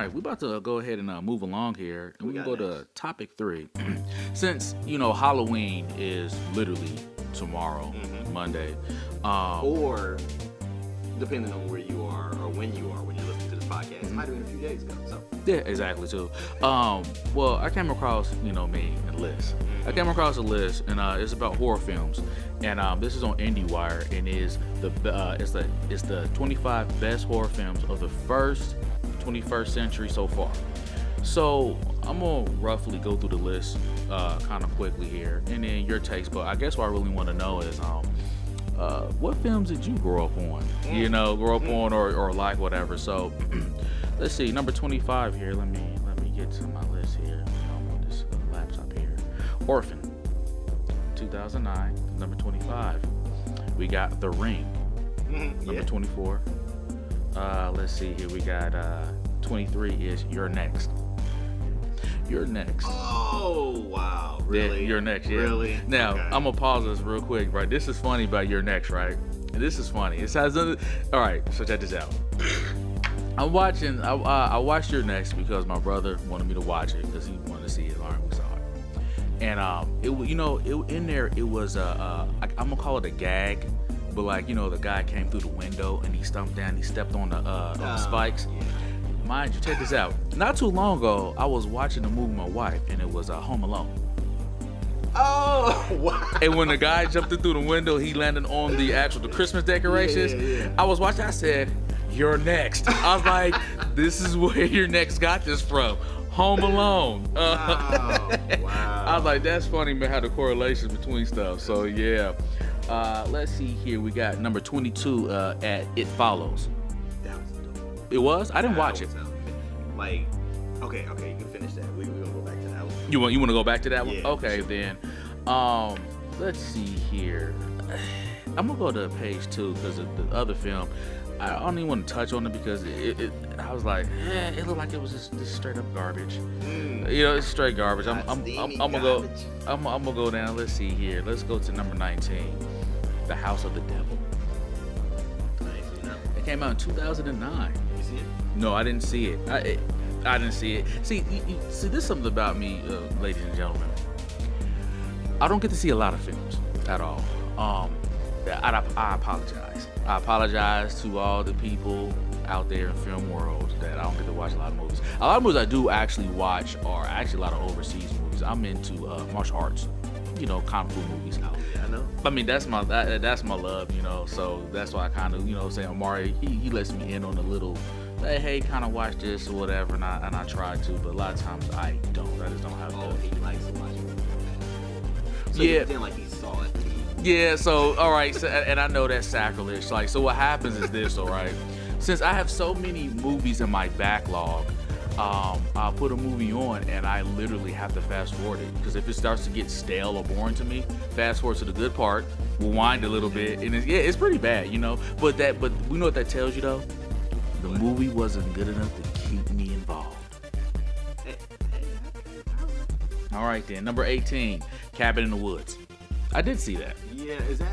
right, we're about to go ahead and move along here, and we can go to topic 3. Since Halloween is literally tomorrow, Monday, or depending on where you are or when you're listening to this podcast, it might have been a few days ago. So yeah, exactly too. Well, I came across a list. I came across a list, and it's about horror films, and this is on IndieWire, and it's the 25 best horror films of the first 21st century so far. So I'm gonna roughly go through the list kind of quickly here, and then your takes. But I guess what I really want to know is what films did you grow up on? Or like whatever. So let's see, number 25 here. Let me get to my list here. I'm on this laptop here. Orphan, 2009, number 25. We got The Ring, number 24. Let's see here. We got 23 is You're Next. You're Next. Oh, wow. Really? Yeah, You're Next. Yeah. Really? Now, okay. I'm going to pause this real quick, right? This is funny about You're Next, right? And this is funny. It has all right, so check this out. I watched You're Next because my brother wanted me to watch it because he wanted to see it. All right, we saw it. And in there, it was I'm going to call it a gag. But the guy came through the window and he stumped down. He stepped on the spikes. Yeah. Mind you, check this out. Not too long ago, I was watching a movie with my wife, and it was Home Alone. Oh, wow. And when the guy jumped through the window, he landed on the Christmas decorations. Yeah. I was watching. I said, "You're Next." I was like, "This is where You're Next got this from." Home Alone. Wow. I was like, "That's funny, man. How the correlation between stuff." So yeah. Let's see here. We got number 22 at It Follows. That was dope. It was? I didn't watch it. Okay, you can finish that. We're gonna go back to that one. You want to go back to that one? Yeah, Okay, sure. then. Let's see here. I'm gonna go to page 2 because the other film, I don't even want to touch on it because I was like, it looked like it was just straight up garbage. It's straight garbage. I'm gonna go down. Let's see here. Let's go to number 19, The House of the Devil. It came out in 2009. You see it? No, I didn't see it. I didn't see it. See, see, there's something about me, ladies and gentlemen. I don't get to see a lot of films at all. I apologize. I apologize to all the people out there in film world that I don't get to watch a lot of movies. A lot of movies I do actually watch are actually a lot of overseas movies. I'm into martial arts, kung fu movies. Oh, yeah, I know. I mean, that's my love, so that's why I kind of, say Omari, he lets me in on a little, hey, kind of watch this or whatever, and I try to, but a lot of times I don't. I just don't have He likes to watch it. So yeah. you pretend like he saw it. Yeah, so, all right, so, and I know that's sacrilege. So what happens is this, all right? Since I have so many movies in my backlog, I'll put a movie on and I literally have to fast forward it. Because if it starts to get stale or boring to me, fast forward to the good part, rewind a little bit, and it's pretty bad, But we know what that tells you, though? The movie wasn't good enough to keep me involved. All right, then. Number 18, Cabin in the Woods. I did see that. Yeah, is that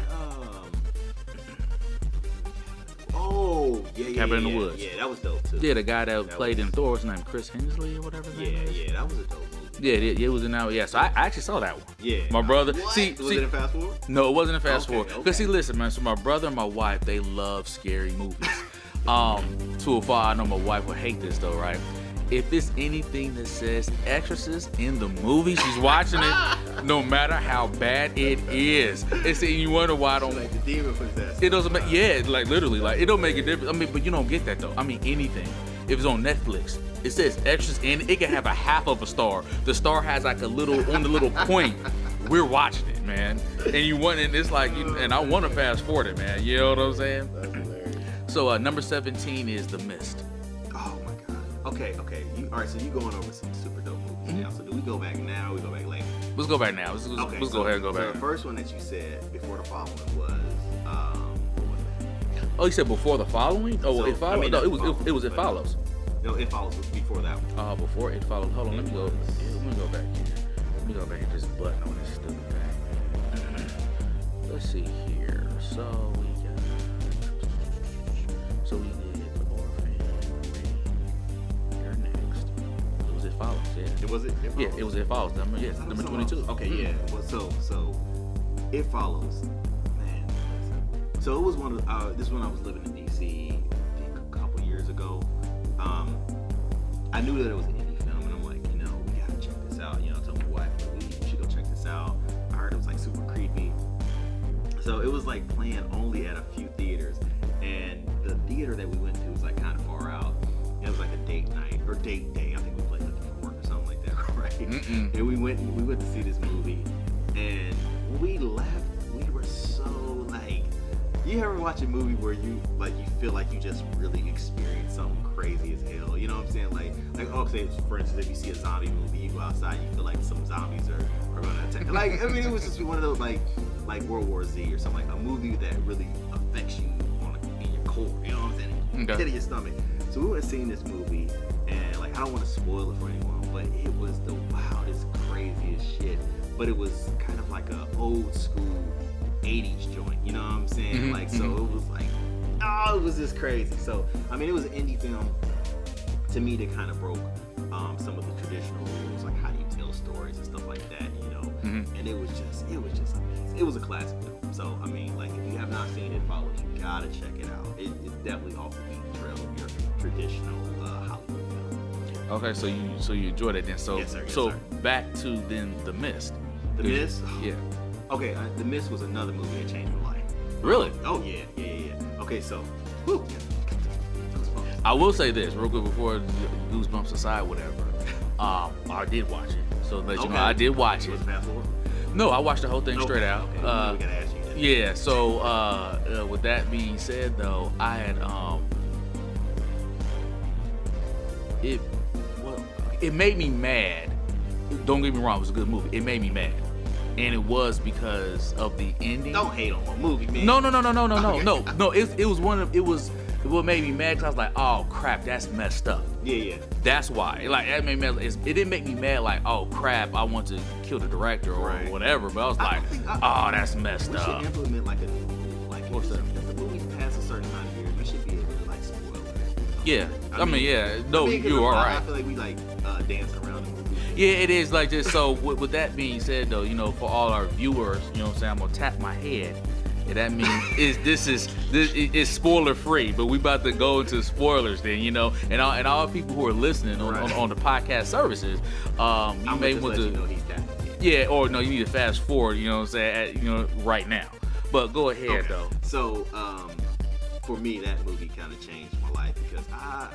Oh, yeah, Cabin in the Woods. Yeah, that was dope too. Yeah, the guy that played in Thor, what's his name? Chris Hensley or whatever his name is? Yeah, that was a dope movie. Yeah, it was in that. Yeah, so I actually saw that one. Yeah. My brother. What? See, was it in Fast Forward? No, it wasn't in Fast Okay, Forward. okay. Because see, listen, man. So my brother and my wife, they love scary movies. To a far, I know my wife would hate this though, right? If it's anything that says Exorcist in the movie, she's watching it, no matter how bad it is. And you wonder why I don't. Like the demon possessed. It doesn't make, yeah, like literally, like it don't make a difference. I mean, but you don't get that though. I mean, anything. If it's on Netflix, it says Exorcist and it can have a half of a star. The star has like a little on the little point. We're watching it, man. And it's like, and I want to fast forward it, man. You know what I'm saying? That's hilarious. So number 17 is The Mist. Oh my God. Okay. All right, so you going over some super dope movies now. So do we go back now or we go back later? Let's go back now. Let's go ahead and go back. So the first one that you said before the following was, what was that? Oh, you said before the following? Oh, So, It Follows? I mean, No, not it was Follows, It but- Follows. No, It Follows was before that one. Before It Follows. Hold on, let me go back here. Let me go back and just button on this stupid thing. Let's see here. So we did Orphan, Ring, You're Next. It was it? Yeah, it was It Follows. Number 22. Okay, yeah. Well, so It Follows. Man, so it was one of this is when I was living in DC, I think a couple years ago. I knew that it was an indie film, and I'm like, we gotta check this out. I told my wife, we should go check this out. I heard it was like super creepy. So it was like playing only at a few theaters, and the theater that we went to was like kind of far out. It was like a date night or date day. I think we played looking for work or something like that, right? And we went to see this movie, and when we left, we were so like, you ever watch a movie where you feel like you just really experienced something crazy as hell? You know what I'm saying? Like okay, for instance, if you see a zombie movie, you go outside, you feel like some zombies are gonna attack. Like, I mean, it was just one of those like World War Z or something, like a movie that really affects you in your core. You know what I'm saying? Hit in your stomach. So we went and seen this movie, and like, I don't want to spoil it for anyone, but it was the wildest, craziest shit. But it was kind of like a old school 80s joint. You know what I'm saying? Like, so it was like, it was just crazy. So I mean, it was an indie film to me that kind of broke some of the traditional rules, like how do you tell stories and stuff like that. And it was just amazing. It was a classic film. So I mean, like, if you have not seen It Follows, you gotta check it out. It's definitely off the beaten trail of your traditional Hollywood film. Okay, so you enjoyed it then. So Yes, sir. Yes, so sir. back to then The Mist. The Mist? Yeah. Okay, The Mist was another movie that changed my life. Really? Oh yeah. Okay, so I will say this real quick before Goosebumps aside, whatever. I did watch it. So let you know, I did watch it. Was it fast forward? No, I watched the whole thing straight out. Okay. We gotta ask you that. Yeah. So with that being said, though, I had it made me mad. Don't get me wrong, it was a good movie. It made me mad, and it was because of the ending. Don't hate on my movie, man. No. It was what made me mad, because I was like, oh crap, that's messed up. Yeah. That's why. Like, that made me mad. It didn't make me mad like, oh crap, I want to kill the director or whatever. But I was like, that's messed we up. We should implement like a new rule. Like, what's that? If the movie's past a certain amount of years, we should be able to like spoil it. Yeah. I mean, yeah. No, you are right. I feel like we like dancing around the movie. Yeah, it is like this. So with that being said, though, for all our viewers, you know what I'm saying, I'm gonna tap my head. And that means this is spoiler free, but we about to go into spoilers then, and all people who are listening on the podcast services, you may want to, he's tapping. yeah, or no, you need to fast forward, you know what I'm saying, right now. But go ahead though. So for me, that movie kind of changed my life, because I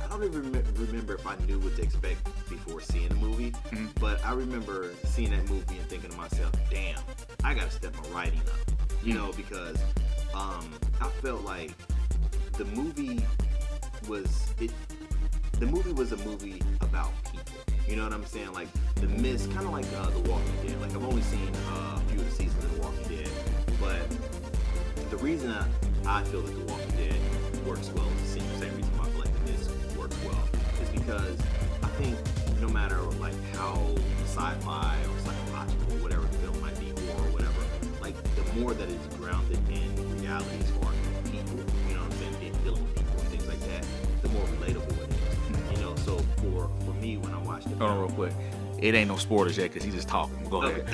don't even remember if I knew what to expect before seeing the movie, but I remember seeing that movie and thinking to myself, damn, I gotta step my writing up. Because I felt like the movie was a movie about people. You know what I'm saying? Like The Mist, kind of like The Walking Dead. Like, I've only seen a few of the seasons of The Walking Dead, but the reason I feel that The Walking Dead works well is the same reason why I feel like The Mist works well, is because I think no matter like how sci-fi or psychological, whatever the film might be, or whatever, like, the more that it's grounded in reality as far as people, you know what I'm saying, dealing with people and things like that, the more relatable it is. So for me, when I watched it, hold on real quick, it ain't no spoilers yet because he's just talking. Go ahead.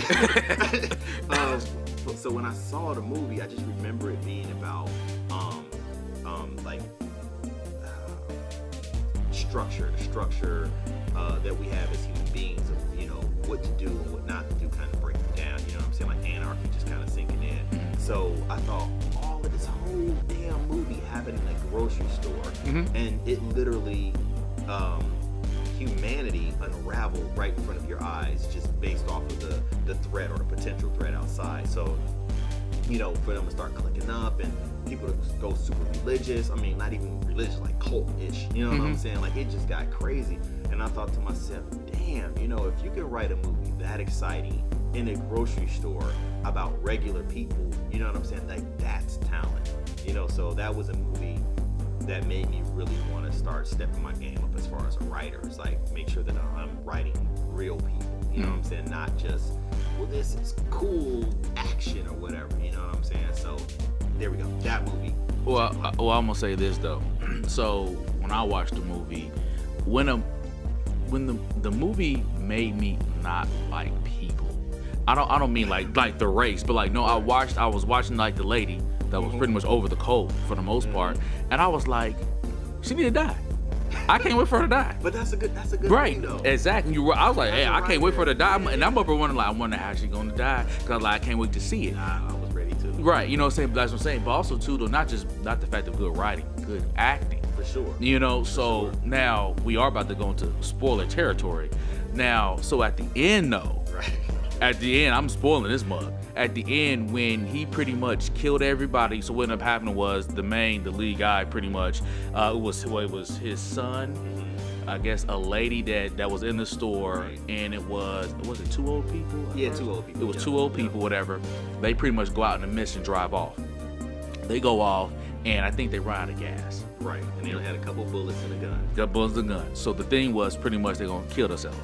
So when I saw the movie, I just remember it being about the structure that we have as human beings of what to do and what not to do, kind of breaking down. You know what I'm saying? Like anarchy just kind of sinking in. So I thought all of this whole damn movie happened in a grocery store, and it literally humanity unraveled right in front of your eyes, just based off of the threat or the potential threat outside. So for them to start clicking up and people to go super religious. I mean, not even religious, like cult-ish. You know what I'm saying? Like, it just got crazy. And I thought to myself, damn, if you can write a movie that exciting in a grocery store about regular people, you know what I'm saying? Like, that's talent. So that was a movie that made me really want to start stepping my game up as far as a writer. It's like, make sure that I'm writing real people. You know what I'm saying? Not just, well, this is cool action or whatever. You know what I'm saying? So there we go. That movie. Well, I'm gonna say this though. So when I watched the movie, when when the movie made me not like people. I don't mean like the race, but like no, I was watching like the lady that was pretty much over the cold for the most part, and I was like, she need to die. I can't wait for her to die. But that's a good right thing, though. Exactly. I was like, hey, I can't wait for her to die, Yeah, and I'm up there wondering like, I wonder how she's gonna die, because like I can't wait to see it. Nah, I was ready to. Right, you know what I'm saying? That's what I'm saying. But also too, though, not the fact of good writing, good acting. For sure. You know, so now we are about to go into spoiler territory. Now, so at the end though, Right. at the end, I'm spoiling this mug. At the end, when he pretty much killed everybody, so what ended up happening was the lead guy pretty much, it was his son, I guess a lady that was in the store, Right. and it was it two old people? Yeah, 2 old people. It was 2 old people, whatever. They pretty much go out in the mist and drive off. They go off, and I think they run out of gas. Right. And they had a couple bullets in the gun. Got bullets in the gun. So the thing was pretty much they're gonna kill themselves.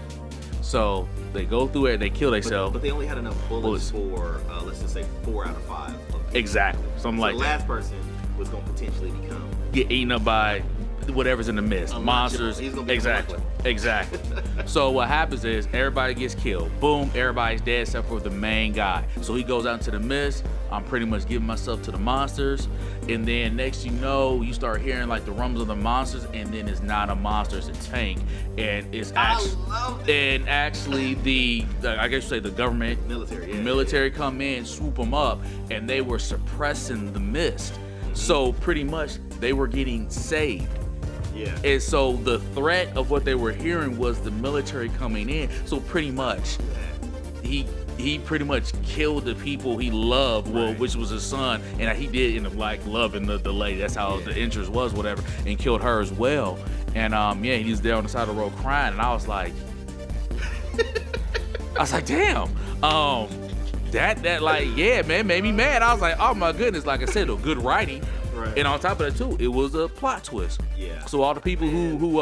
So they go through it, they kill themselves. But they only had enough bullets for, let's just say, 4 out of 5. Of people. Exactly. Something So like the that. last person was going to potentially become. Get eaten up by whatever's in the mist. Monsters. He's gonna be Exactly. Exactly. So what happens is everybody gets killed. Boom, everybody's dead except for the main guy. So he goes out into the mist. I'm pretty much giving myself to the monsters. And then next you know, you start hearing like the rumbles of the monsters, and then it's not a monster, it's a tank. And it's actually the I guess you say the government military come in, swoop them up, and they were suppressing the mist. So pretty much they were getting saved. Yeah. And so the threat of what they were hearing was the military coming in. So pretty much he pretty much killed the people he loved, well, which was his son, and he did end up like loving the lady. That's how the interest was, whatever, and killed her as well. And he was there on the side of the road crying, and I was like, damn. That like, yeah, man, made me mad. I was like, oh my goodness, like I said, good writing. Right. And on top of that too, it was a plot twist. Yeah. So all the people who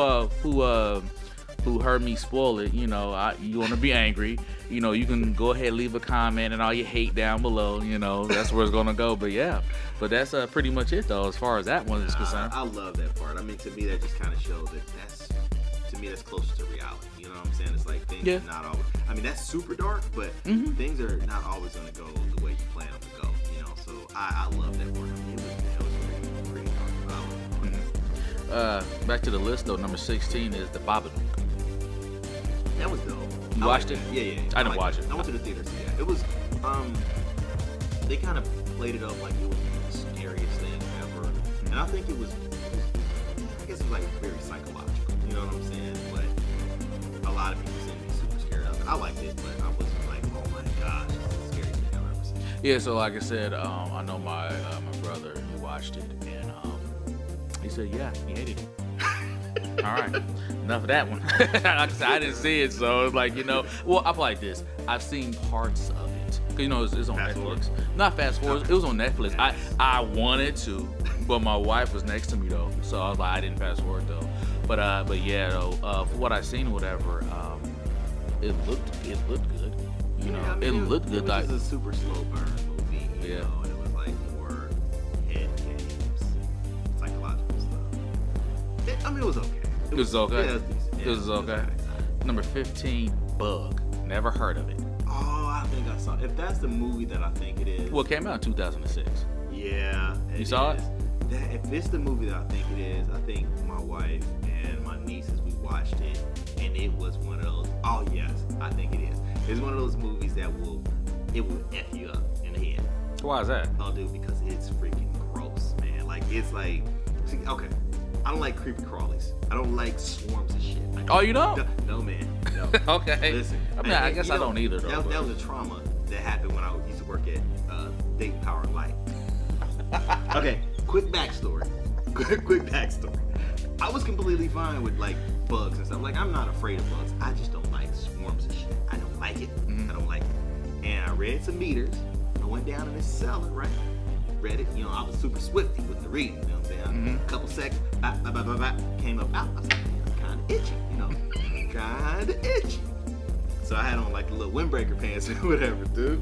heard me spoil it, you know, you want to be angry, you know, you can go ahead and leave a comment and all your hate down below, you know, that's where it's gonna go. But yeah, but that's pretty much it though, as far as that one is concerned. I love that part. I mean, to me, that just kind of shows that's closer to reality. You know what I'm saying? It's like things are not always. I mean, that's super dark, but things are not always gonna go the way you plan them to go. You know, so I love that part. I mean, it was pretty dark. Back to the list though, number 16 is The Babadook. That was dope. You watched it? Yeah. I didn't watch it. I went to the theater to see that. It was, they kind of played it up like it was the scariest thing ever. And I think it was I guess it was like very psychological. You know what I'm saying? But a lot of people seem to be super scared of it. I liked it, but I wasn't like, oh my gosh, this is the scariest thing I've ever seen. Yeah, so like I said, I know my brother, he watched it, and he said, yeah, he hated it. All right, enough of that one. Like I said, I didn't see it, so it's like, you know, well, I feel like this. I've seen parts of it. Cause you know, it's on Fast Netflix. forward. Not fast forward, it was on Netflix. I wanted to, but my wife was next to me though, so I was like, I didn't fast forward though. But yeah, though, for what I seen or whatever, it looked good. You know, I mean, it looked good. It was just a super slow burn movie, you know, and it was like more head games, psychological stuff. I mean, it was okay. It was okay. Yeah, it was decent. It was okay. Number 15, Bug. Never heard of it. Oh, I think I saw. If that's the movie that I think it is. Well, it came out in 2006. Yeah. You saw it? If it's the movie that I think it is, I think my wife and my nieces, we watched it, and it was one of those. Oh yes, I think it is. It's one of those movies that will F you up in the head. Why is that? Oh, dude, because it's freaking gross, man. Like it's like, okay. I don't like creepy crawlies. I don't like swarms of shit. Like, Oh, you don't? No, man. No. Okay. Listen. I mean, I guess I don't either, though. That was a trauma that happened when I used to work at Dayton Power and Light. Okay, quick backstory. Quick backstory. I was completely fine with like bugs and stuff. Like I'm not afraid of bugs. I just don't like swarms of shit. I don't like it. I don't like it. And I read some meters. I went down in this cellar, right? Read it. You know, I was super swifty with the reading. You know what I'm saying? A couple seconds. Came up out. I was like, it's kind of itchy. You know, kind of itchy. So I had on like the little windbreaker pants or whatever, dude.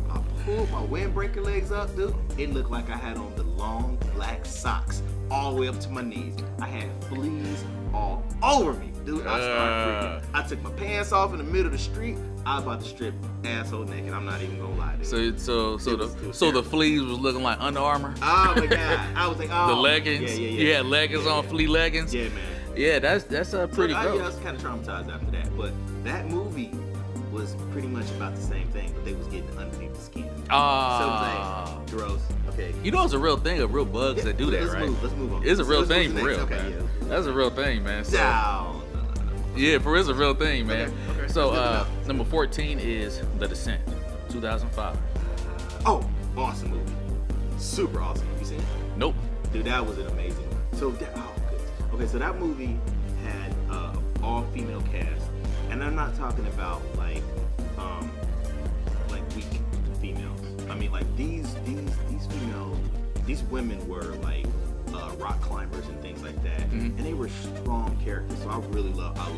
I pulled my windbreaker legs up, dude. It looked like I had on the long black socks all the way up to my knees. I had fleas all over me. dude, I started freaking. I took my pants off in the middle of the street. I was about to strip asshole naked. I'm not even gonna lie to you. So the fleas was looking like Under Armour. Oh my god! I was like, oh. The leggings. Yeah. You had leggings on, flea leggings. Yeah, man. Yeah, that's a pretty gross. I was kind of traumatized after that, but that movie was pretty much about the same thing, but they was getting underneath the skin. So it was like, gross. Okay. You know it's a real thing of real bugs that do that, right? Let's move on. It's a real thing for real, okay, man. Yeah. That's a real thing, man. So, No. yeah, for real, it's a real thing, man. Okay. So number 14 is The Descent, 2005. Oh, awesome movie. Super awesome. You seen it? Nope. Dude, that was an amazing one. So goodness. Okay, so that movie had all-female cast, and I'm not talking about like weak females. I mean, like these females, these women were like rock climbers and things like that, and they were strong characters. So I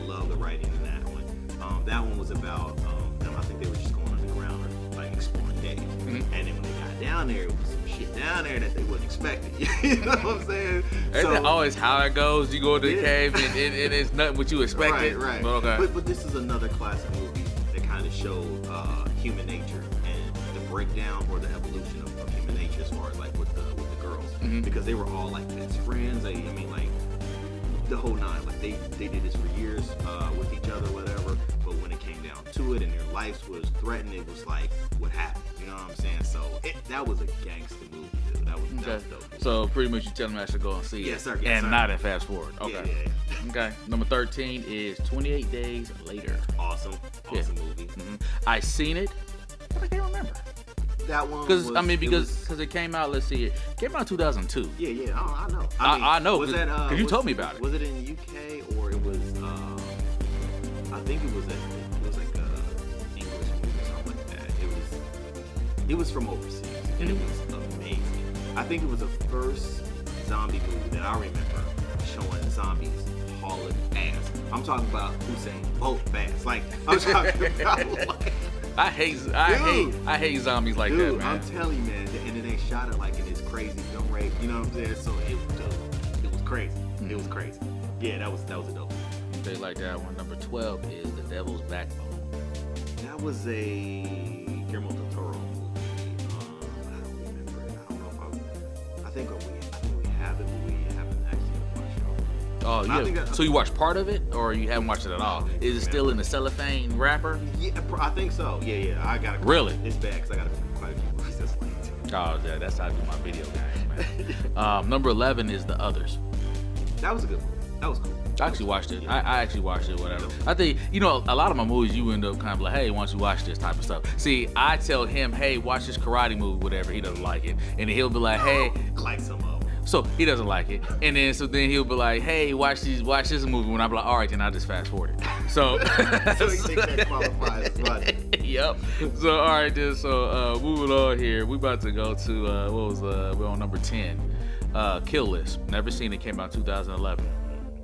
love the writing in that one. That one was about them. I think they were just going underground or like exploring caves, and then when they got down there, it was some shit down there that they wasn't expecting. You know what I'm saying? Isn't that always how it goes? You go to the cave and it's nothing what you expected. Right. Okay. But this is another classic movie that kind of showed human nature and the breakdown or the evolution of human nature as far as like with the girls, because they were all like best friends. I mean, like the whole nine. Like they did this for years with each other, whatever. But when it came down to it and their lives was threatened, it was like what happened. You know what I'm saying? So that was a gangster movie, dude. That was dope. So pretty much you telling me I should go and see it. Yes, sir. Not in fast forward. Okay. Yeah. Okay. Number 13 is 28 Days Later. Awesome movie. I seen it, but I can't remember. That one because it came out. Let's see, it came out 2002. Yeah. I know. I know. Was that? Because you told me about it. Was it in the UK or it was? I think it was like a English movie or something like that. It was from overseas and it was amazing. I think it was the first zombie movie that I remember showing zombies hauling ass. I'm talking about Usain Bolt fast. Like I'm talking about like. I hate zombies like that, man. I'm telling you, man. And then they shot it like in this crazy film rate. You know what I'm saying? So it was crazy. It was crazy. Yeah, that was a dope one. They like that one. Number 12 is The Devil's Backbone. That was a Guillermo del Toro movie. I don't remember it. I don't know if I think we have it, but we haven't actually watched it. Oh, yeah. So you watched part of it, or you haven't watched it at all? Is it still in the cellophane wrapper? Yeah, I think so. Yeah. I got it. Really? It's bad because I got quite a few movies that's linked. Oh, yeah. That's how I do my video games, man. Number 11 is The Others. That was a good one. That was cool. I actually watched it. I actually watched it, whatever. I think, a lot of my movies, you end up kind of like, hey, why don't you watch this type of stuff? See, I tell him, hey, watch this karate movie, whatever. He doesn't like it. And then he'll be like, hey. Like some of them. So he doesn't like it. And then he'll be like, hey, watch this movie. When I'm like, all right, then I'll just fast forward it. So. So you think that qualifies as much. Yep. So, all right, then. So, moving on here. We about to go to, we're on number 10. Kill List. Never seen it. Came out 2011.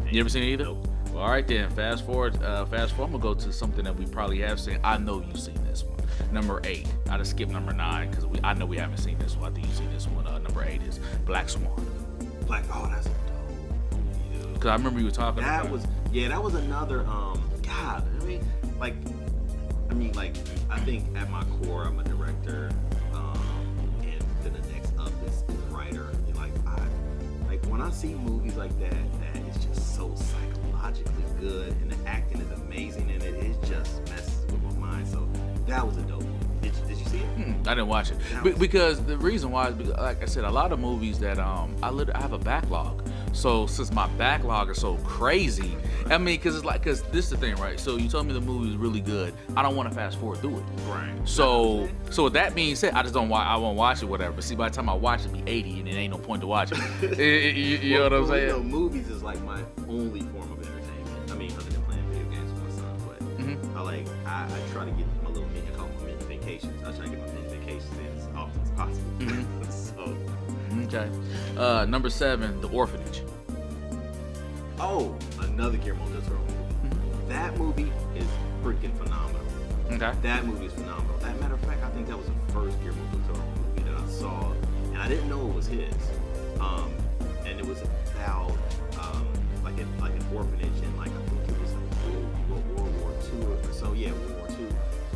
You ever seen it either? Nope. Well, all right then. Fast forward. I'm gonna go to something that we probably have seen. I know you've seen this one. Number 8. I just skipped number 9 because I know we haven't seen this one. I think you've seen this one. Number 8 is Black Swan. That's a dope movie, dude. Because I remember you were talking about that was another God. I think at my core I'm a director, and then the next up is a writer. When I see movies like that is just so psychologically good, and the acting is amazing, and it just messes with my mind. So that was a dope movie. Did you see it? I didn't watch it because the reason why is because, like I said, a lot of movies that I have a backlog. So since my backlog is so crazy, I mean, because this is the thing, right? So you told me the movie is really good. I don't want to fast forward through it. Right. So with that being said, I won't watch it, whatever. But see, by the time I watch it, be 80, and it ain't no point to watch it. you know what I'm saying? Movies is like my only form of entertainment. I mean, other than playing video games with my son, but I try to get my little mini vacations. I try to get my mini vacations in as often as possible. So. Okay. Number 7, The Orphanage. Oh, another Guillermo del Toro movie. That movie is freaking phenomenal. Okay. That movie is phenomenal. As a matter of fact, I think that was the first Guillermo del Toro movie that I saw, and I didn't know it was his. And it was about like an orphanage, and I think it was So yeah, World War II,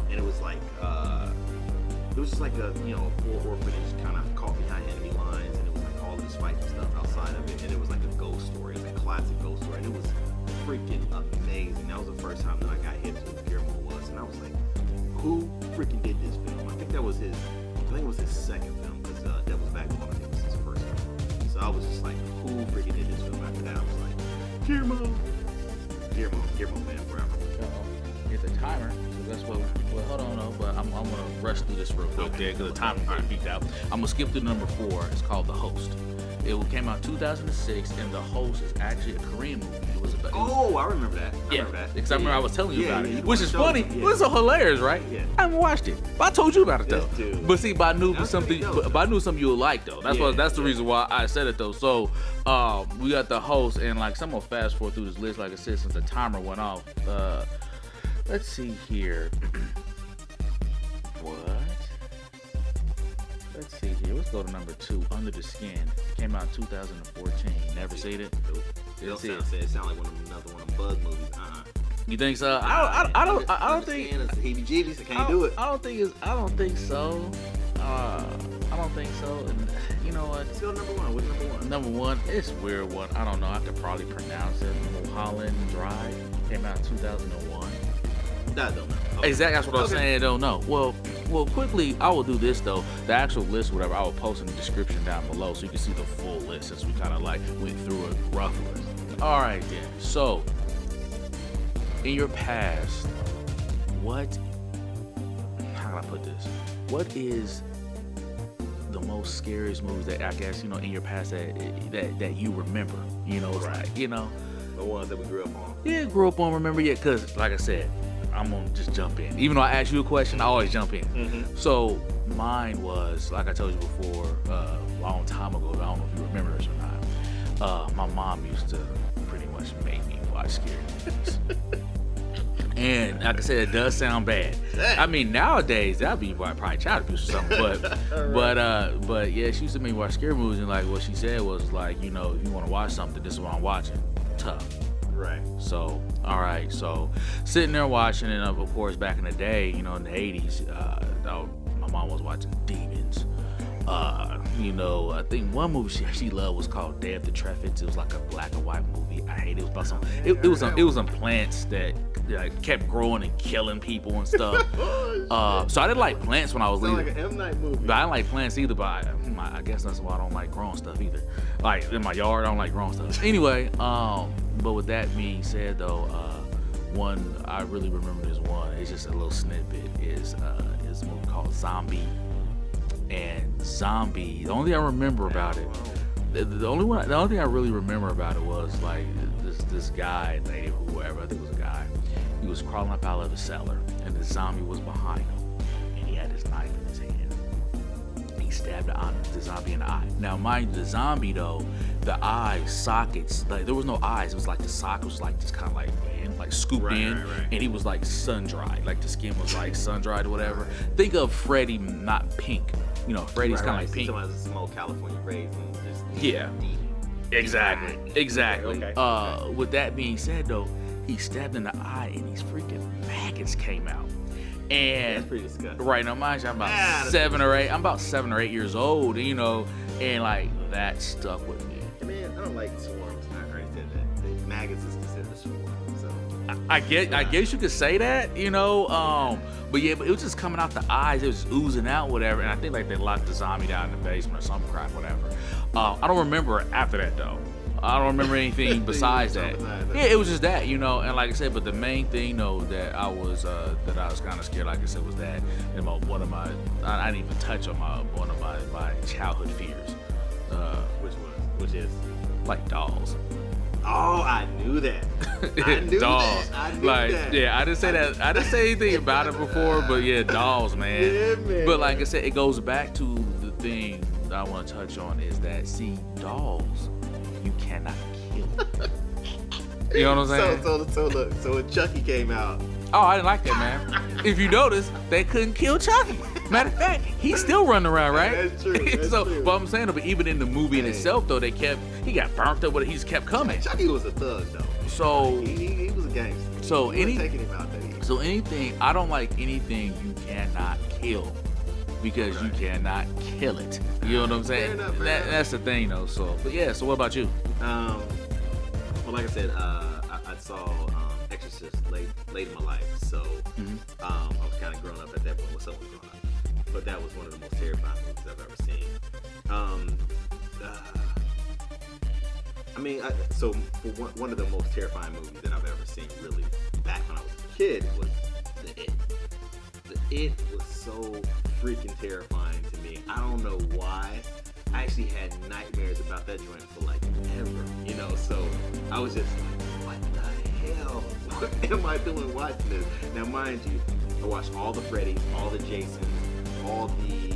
and it was like it was just like a a poor orphanage kind of caught behind enemy lines, and it was like all this fighting stuff outside of it, and it was like a ghost story. It was a classic ghost story, and it was freaking amazing. That was the first time that I got hit to who Guillermo was, and I was like, who freaking did this film? I think it was his second film, because Devil's Backbone, I think, was his first film. So I was just like, who freaking did this film? After that, I was like, Guillermo fan forever. Hit the timer. So that's what. Well, hold on, no, but I'm gonna rush through this real quick there because the timer got beat out. I'm gonna skip to number 4. It's called The Host. It came out 2006, and The Host is actually a Korean movie. It was about. I remember that. I remember that. Because I remember I was telling you about it, which is showed funny. me, It was so hilarious, right? Yeah. I haven't watched it, but I told you about it though. Yes, dude. But see, but I knew That's something. pretty dope, But I knew something you would like though. That's the reason why I said it though. So we got The Host, and like I'm gonna fast forward through this list, like I said, since the timer went off. Let's see here. What? Let's see here. Let's go to number 2. Under the Skin. Came out 2014. Never seen it. It sound like another one of them Bug movies. You think so? I don't think. It's heebie-jeebies. I can't do it. I don't think so. I don't think so. And you know what? Let's go number 1. What's number 1? Number 1, it's a weird one. I don't know. I could probably pronounce it. Mulholland Drive. Came out 2001. I don't know. Okay. Exactly, that's what I was saying. I don't know. Well, quickly, I will do this though. The actual list, whatever, I will post in the description down below so you can see the full list since we kind of like went through it roughly. All right then. So, in your past, how can I put this? What is the most scariest movies that I guess in your past that you remember? It's Right. like The ones that we grew up on. Yeah, grew up on, remember, yeah, because, like I said, I'm going to just jump in. Even though I ask you a question, I always jump in. Mm-hmm. So, mine was, like I told you before, a long time ago, I don't know if you remember this or not, my mom used to pretty much make me watch scary movies. And, like I said, it does sound bad. I mean, nowadays, that'd be probably child abuse or something, but yeah, she used to make me watch scary movies, and, like, what she said was, like, if you want to watch something, this is what I'm watching. Tough. Right. So, all right. So, sitting there watching it, of course, back in the day, in the 80s, my mom was watching Demons. I think one movie she loved was called Day of the Treffids. It was like a black and white movie. I hate it. It was about some. It was some plants that kept growing and killing people and stuff. So I didn't like plants when I was little. Sound like an M. Night movie. But I didn't like plants either. But I guess that's why I don't like growing stuff either. Like in my yard, I don't like growing stuff. Anyway, but with that being said, though, one I really remember this one. It's just a little snippet. Is a movie called Zombie. And Zombie, the only thing I remember about it, the only thing I really remember about it was like this guy, lady, whoever, I think it was a guy. He was crawling up out of the cellar, and the zombie was behind him, and he had his knife in his hand. He stabbed the zombie in the eye. Now, mind you, the zombie though, the eye sockets, like there was no eyes. It was like the socket was like just kind of like scooped in, right. and he was like sun dried, like the skin was like sun dried or whatever. Think of Freddy, not Pink. Freddy's kind of like Pink. Some old California rays and just Yeah. Exactly. Okay. With that being said, though, he stabbed in the eye, and these freaking maggots came out. And that's pretty disgusting. Right now, mind you, I'm about 7 or 8. I'm about 7 or 8 years old, and like that stuck with me. Man, I don't like swarms. I already said that. The maggots is considered a swarm. So I guess you could say that, but it was just coming out the eyes. It was oozing out, whatever. And I think like they locked the zombie down in the basement or some crap, whatever. I don't remember after that though. I don't remember anything besides that. Yeah, it was just that, and like I said, but the main thing though that I was kind of scared, like I said, was that one of my I didn't even touch on one of my childhood fears. Which is like dolls. Oh, I knew that. I knew dolls. that. I knew that. Yeah, I didn't say that. I didn't say anything about it before, but yeah, dolls, man. Yeah, man. But like I said, it goes back to the thing that I want to touch on is that, see, dolls, you cannot kill. You know what I'm saying? So look, so when Chucky came out. Oh, I didn't like that, man. If you notice, they couldn't kill Chucky. Matter of fact, he's still running around, right? That's true. That's true. But I'm saying, but even in the movie in itself, though, he got burnt up, but he just kept coming. Chucky was a thug, though. So he was a gangster. So taking him out there. So anything, I don't like anything you cannot kill, because you cannot kill it. You know what I'm saying? Fair enough. That's the thing, though. So, but yeah. So what about you? Well, like I said, I saw Exorcist late in my life, so I was kind of growing up at that point. What's up with growing up? But that was one of the most terrifying movies I've ever seen. I mean, so one of the most terrifying movies that I've ever seen, really, back when I was a kid, was The It. The It was so freaking terrifying to me. I don't know why. I actually had nightmares about that joint for like ever, you know. So I was just like, what the hell? What am I doing watching this? Now, mind you, I watched all the Freddys, all the Jasons, all the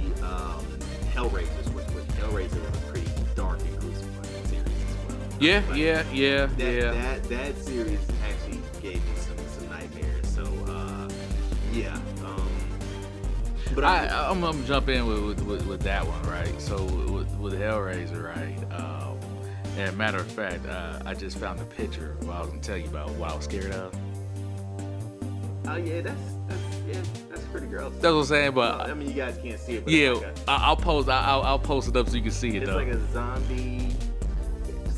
Hellraisers, which Hellraiser was a pretty dark and gruesome series as well. Yeah. That series actually gave me some nightmares. So yeah. But I'm gonna jump in with that one, right? So with Hellraiser, right? And matter of fact, I just found a picture of what I was gonna tell you about what I was scared of. Oh yeah, that's pretty gross. That's what I'm saying, but I mean, you guys can't see it. But yeah, it's like I'll post it up so you can see it. it's though. like a zombie.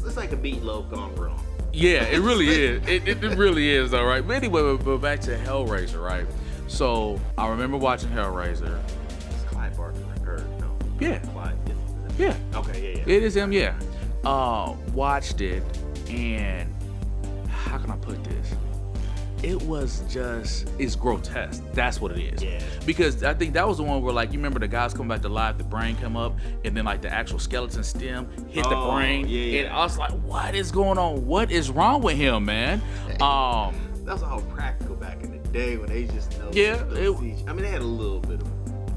It's like a meatloaf gone wrong. Yeah, it really is. It really is, though, right? But anyway, but back to Hellraiser, right? So I remember watching Hellraiser. It's Clive Barker, or no? Yeah. Clive. Yeah. Okay, yeah. It is him, yeah. Watched it, and how can I put this? It's grotesque. That's what it is. Yeah. Because I think that was the one where, like, you remember the guys come back to life, the brain come up, and then like the actual skeleton stem hit the brain. Yeah. And I was like, what is going on? What is wrong with him, man? That was all practical back in the day when they just know. Yeah, I mean, they had a little bit of.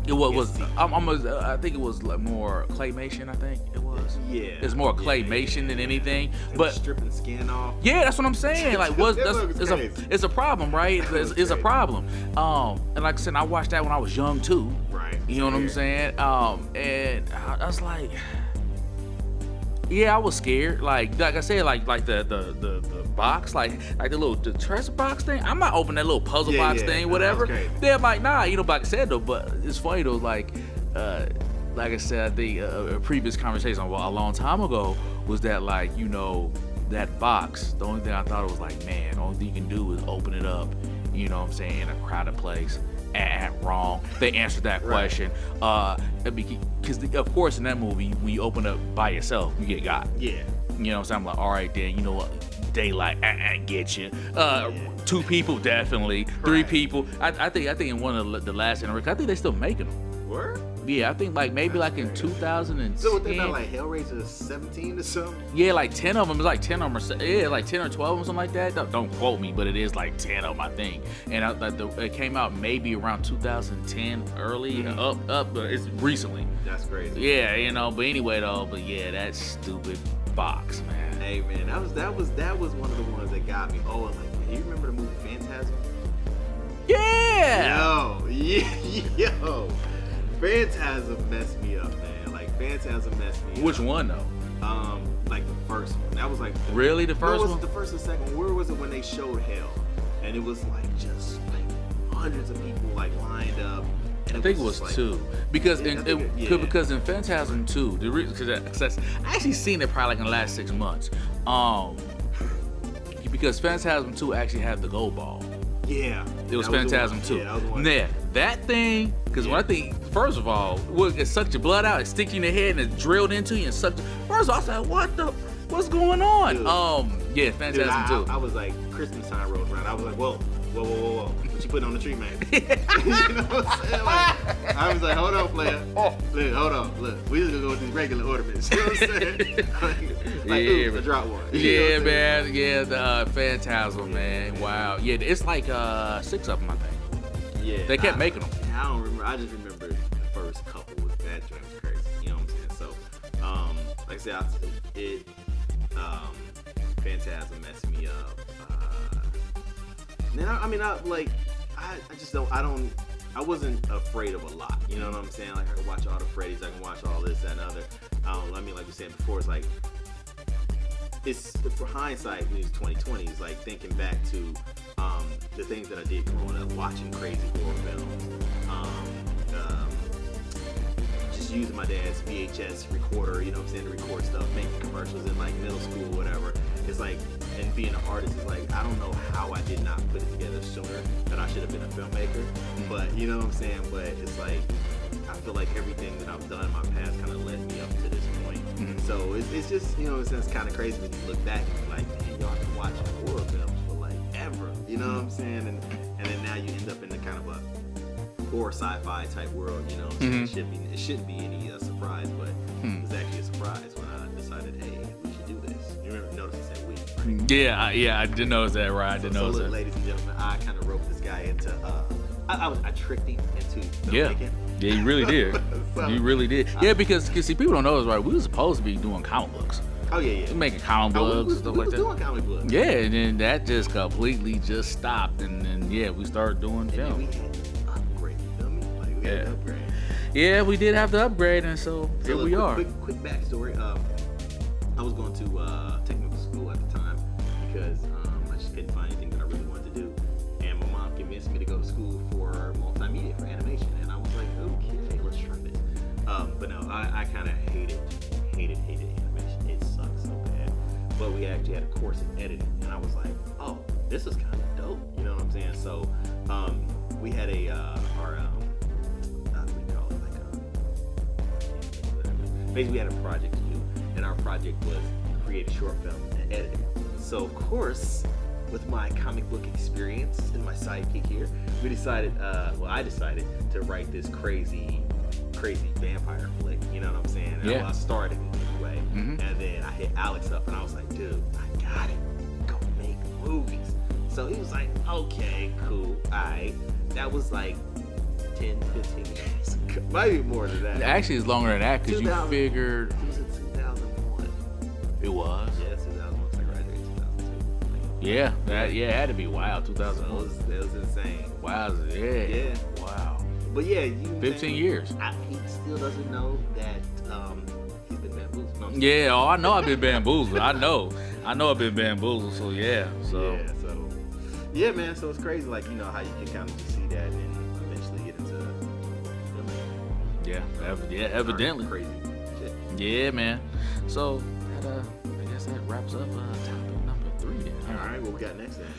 It was. I think it was like more claymation. I think it was. Yeah. It's more claymation than anything. But stripping skin off. yeah, that's what I'm saying. Like, it's a problem, right? It's a problem. And like I said, I watched that when I was young too. Right. You know what I'm saying? And I was like, yeah, I was scared. Like I said, like the box, like the treasure box thing. I'm not opening that little puzzle box thing, whatever. They're like, nah, you know, like I said though. But it's funny though, like I said, I think a previous conversation a long time ago was that, like, you know, that box. The only thing I thought was like, man, the only thing you can do is open it up. You know what I'm saying, in a crowded place. Wrong. They answered that question. Because of course in that movie, when you open up by yourself, you get got. Yeah. You know what I'm saying? I'm like, all right then, you know what? Daylight, get you. 2 people definitely. 3 people. I think in one of the last generations, I think they're still making them. Word? Yeah, I think like maybe like in 2010. So what they got, like Hellraiser 17 or something? Yeah, like 10 of them. It's like 10 of them. Like 10 or 12 of them, something like that. Don't quote me, but it is like 10 of them, I think. And it came out maybe around 2010, early, up. But it's recently. That's crazy. Yeah, you know. But anyway, though. But yeah, that stupid box, man. Hey, man, that was one of the ones that got me. Oh, and like, you remember the movie Phantasm? Yeah. Yo. Phantasm messed me up, man. Like, Phantasm messed me up. Which one though? Like the first one. That was like really the first one. Was it the first or second one? Where was it when they showed hell? And it was like just like hundreds of people like lined up. And I think it was like, 2 because because in Phantasm 2, the reason because I actually seen it probably like in the last 6 months. Because Phantasm 2 actually had the gold ball. Yeah. It was Phantasm 2. Yeah, that was the one. That thing, because when I think, first of all, it sucked your blood out, it sticks you in the head, and it drilled into you and sucked. First of all, I said, what's going on? Dude. Yeah, Phantasm 2. I was like, Christmas time rolls around. I was like, whoa. What you putting on the tree, man? You know what I'm saying? Like, I was like, hold on, player. Look, hold on. Look, we just gonna go with these regular ornaments. You know what I'm saying? like oops, I dropped one. Yeah, man. Yeah, the Phantasm, man. Wow. Yeah, it's like 6 of them, I think. Yeah. They kept making them. I don't remember. I just remember the first couple. That joint was crazy. You know what I'm saying? So, like I said, Phantasm messed me up. Then I wasn't afraid of a lot. You know what I'm saying? Like, I can watch all the Freddys, I can watch all this, that, and other. I mean, like we said before, it's like, it's for hindsight, when it's 2020, it's like thinking back to the things that I did growing up, watching crazy horror films, just using my dad's VHS recorder, you know what I'm saying, to record stuff, making commercials in like middle school, whatever. It's like, and being an artist is like, I don't know how I did not put it together sooner, that I should have been a filmmaker, but you know what I'm saying, but it's like, I feel like everything that I've done in my past kind of led me up to this point. So it's just, you know, it's kind of crazy when you look back and you're like, man, y'all been watching horror films for like ever, you know what I'm saying, and then now you end up in the kind of a horror sci-fi type world, you know. It shouldn't be any surprise, but it was actually a surprise when I decided, hey, we should do this. You remember, notice I said we, right? Yeah, I did notice that, right? I did notice that. Ladies and gentlemen, I kind of roped this guy into, I tricked him into filmmaking. Yeah, you really did. You really did. Yeah, because see, people don't know this, right? We were supposed to be doing comic books. Oh yeah. We're making comic books and stuff like that. Doing comic books. Yeah, and then that just completely just stopped, and then we started doing film. We had to upgrade, you feel me? Like we had to upgrade. Yeah, we did have to upgrade, and so here we are. Quick backstory. I was going to technical school at the time because I just couldn't find anything that I really wanted to do, and my mom convinced me to go to school for multimedia, for animation, and I was like, okay, let's try this. But no, I kind of hated animation. It sucks so bad. But we actually had a course in editing, and I was like, oh, this is kind of dope. You know what I'm saying? So we had a basically we had a project to do, and our project was to create a short film and edit it. So of course, with my comic book experience and my sidekick here, we decided, I decided to write this crazy vampire flick, you know what I'm saying? And I started it anyway, and then I hit Alex up and I was like, dude, I got it, go make movies. So he was like, okay, cool, alright. That was like 10, 15 years ago, maybe more than that. Actually, it's longer than that, because you figured... It was in 2001. It was? Yeah, 2001, so I graduated in 2002. Yeah, it had to be, wow, 2001. So that was insane. Wow, yeah. Wow. But yeah, 15 years. He still doesn't know that he's been bamboozled. No, yeah, I know I've been bamboozled. I know I've been bamboozled. So yeah, man. So it's crazy, like, you know, how you can kind of just see that and eventually get into filmmaking. Yeah, evidently. Crazy shit. Yeah, man. So that I guess that wraps up topic number 3. Then. All right, what we got next then?